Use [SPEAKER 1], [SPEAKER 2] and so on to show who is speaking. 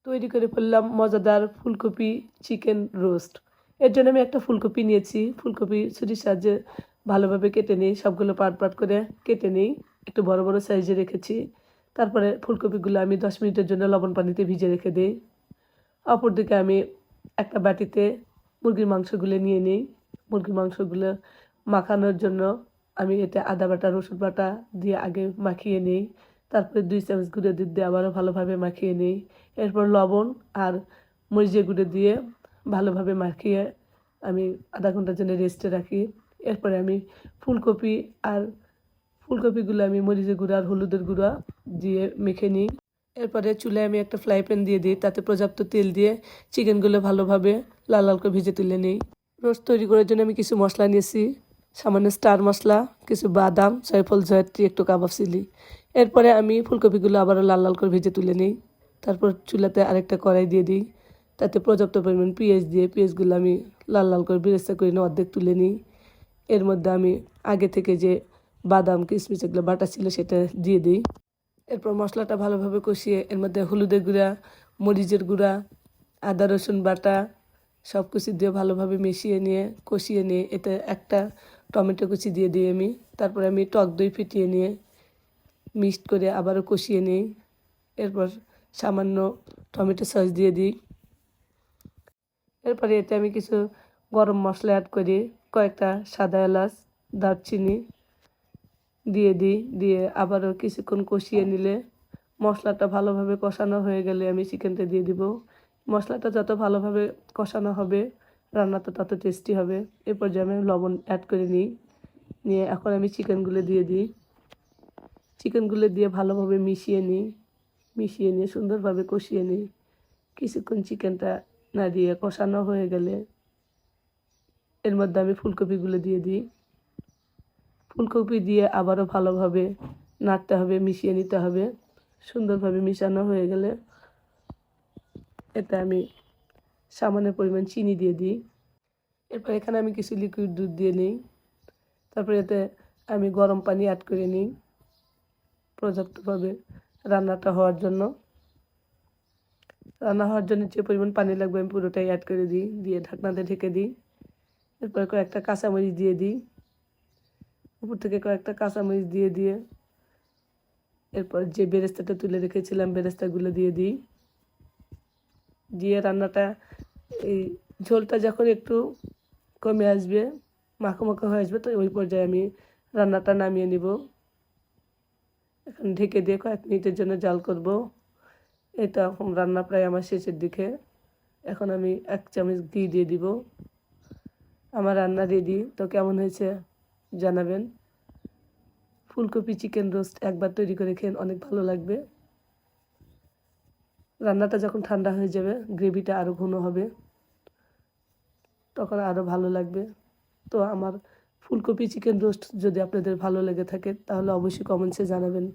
[SPEAKER 1] তৈরি করে ফেললাম মজাদার ফুলকপি চিকেন রোস্ট। এর জন্য আমি একটা ফুলকপি নিয়েছি। ফুলকপি ছুরির সাহায্যে ভালোভাবে কেটে নিই, সবগুলো পার্ট করে কেটে নিই। একটু বড় বড় সাইজে রেখেছি। তারপরে ফুলকপিগুলো আমি 10 মিনিটের জন্য লবণ পানিতে ভিজিয়ে রেখে দিই। অপরদিকে আমি একটা বাটিতে মুরগির মাংসগুলো নিয়ে নিই। মুরগির মাংসগুলো মাখানোর জন্য আমি এতে আদা বাটা রসুন বাটা দিয়ে আগে মাখিয়ে নিই। তারপরে 2 চামচ গুঁড়ো দুধ দিয়ে আবারও ভালোভাবে মাখিয়ে নিই। এরপর লবণ আর মরিচের গুঁড়ো দিয়ে ভালোভাবে মাখিয়ে আমি আধা ঘন্টার জন্য রেস্টে রাখি। এরপরে আমি ফুলকপি আর ফুলকপিগুলো আমি মরিচের গুঁড়া আর হলুদের গুঁড়া দিয়ে মেখে নিই। এরপরে চুলায় আমি একটা ফ্রাই প্যান দিয়ে দিই, তাতে পর্যাপ্ত তেল দিয়ে চিকেনগুলো ভালোভাবে লাল লাল করে ভেজে তুলে নিই। রোস্ট তৈরি করার জন্য আমি কিছু মশলা নিয়েছি, সামান্য স্টার মশলা, কিছু বাদাম, জয়ফল, জয়ত্রী, একটু কাবাব চিলি। এরপরে আমি ফুলকপিগুলো আবারও লাল লাল করে ভেজে তুলে নিই। তারপর চুলাতে আরেকটা কড়াই দিয়ে দিই, তাতে পর্যাপ্ত পরিমাণ পেঁয়াজ দিয়ে পেঁয়াজগুলো আমি লাল লাল করে বেরেস্তা করে নিয়ে অর্ধেক তুলে নিই। এর মধ্যে আমি আগে থেকে যে বাদাম কিশমিশ এগুলো বাটা ছিল সেটা দিয়ে দিই। এরপর মশলাটা ভালোভাবে কষিয়ে এর মধ্যে হলুদের গুঁড়া, মরিচের গুঁড়া, আদা রসুন বাটা সব কিছু দিয়ে ভালোভাবে মিশিয়ে নিয়ে কষিয়ে নিয়ে এতে একটা টমেটো কুচি দিয়ে দিই আমি। তারপরে আমি টক দই ফিটিয়ে নিয়ে মিক্সড করে আবারও কষিয়ে নিই। এরপর সামান্য টমেটো সস দিয়ে দিই। এরপরে এতে আমি কিছু গরম মশলা অ্যাড করি, কয়েকটা সাদা এলাচ, দারচিনি দিয়ে দিই। দিয়ে আবারও কিছুক্ষণ কষিয়ে নিলে মশলাটা ভালোভাবে কষানো হয়ে গেলে আমি চিকেনটা দিয়ে দিব। মশলাটা যত ভালোভাবে কষানো হবে রান্নাটা তত টেস্টি হবে। এরপর যে আমি লবণ অ্যাড করে নিই, নিয়ে এখন আমি চিকেনগুলো দিয়ে দিই। চিকেনগুলো দিয়ে ভালোভাবে মিশিয়ে নিয়ে সুন্দরভাবে কষিয়ে নিই। কিছুক্ষণ চিকেনটা না দিয়ে কষানো হয়ে গেলে এর মধ্যে আমি ফুলকপিগুলো দিয়ে দিই। ফুলকপি দিয়ে আবারও ভালোভাবে নাড়তে হবে, মিশিয়ে নিতে হবে। সুন্দরভাবে মিশানো হয়ে গেলে এতে আমি সামান্য পরিমাণ চিনি দিয়ে দিই। এরপর এখানে আমি কিছু লিকুইড দুধ দিয়ে নিই। তারপরে এতে আমি গরম পানি অ্যাড করে নিই পর্যাপ্তভাবে রান্নাটা হওয়ার জন্য। রান্না হওয়ার জন্য যে পরিমাণ পানি লাগবে আমি পুরোটাই অ্যাড করে দিই, দিয়ে ঢাকনাতে ঢেকে দিই। এরপর কয়েকটা কাঁচামরিচ দিয়ে দিই, উপর থেকে কয়েকটা কাঁচামরিচ দিয়ে এরপর যে বেরেস্তাটা তুলে রেখেছিলাম বেরেস্তাগুলো দিয়ে দিই। দিয়ে রান্নাটা এই ঝোলটা যখন একটু কমে আসবে, মাখো মাখো হয়ে আসবে, তো ওই পর্যায়ে আমি রান্নাটা নামিয়ে নিব। এখন ঢেকে দিয়ে কয়েক মিনিটের জন্য জাল করব। এটা এখন রান্না প্রায় আমার শেষের দিকে। এখন আমি 1 চামচ ঘি দিয়ে দিব। আমার রান্না রেডি। তো কেমন হয়েছে জানাবেন। ফুলকপি চিকেন রোস্ট একবার তৈরি করে খেন, অনেক ভালো লাগবে। রান্নাটা যখন ঠান্ডা হয়ে যাবে গ্রেভিটা আরও ঘন হবে, তখন আরও ভালো লাগবে। তো আমার ফুলকপি চিকেন রোস্ট যদি আপনাদের ভালো লেগে থাকে তাহলে অবশ্যই কমেন্টসে জানাবেন।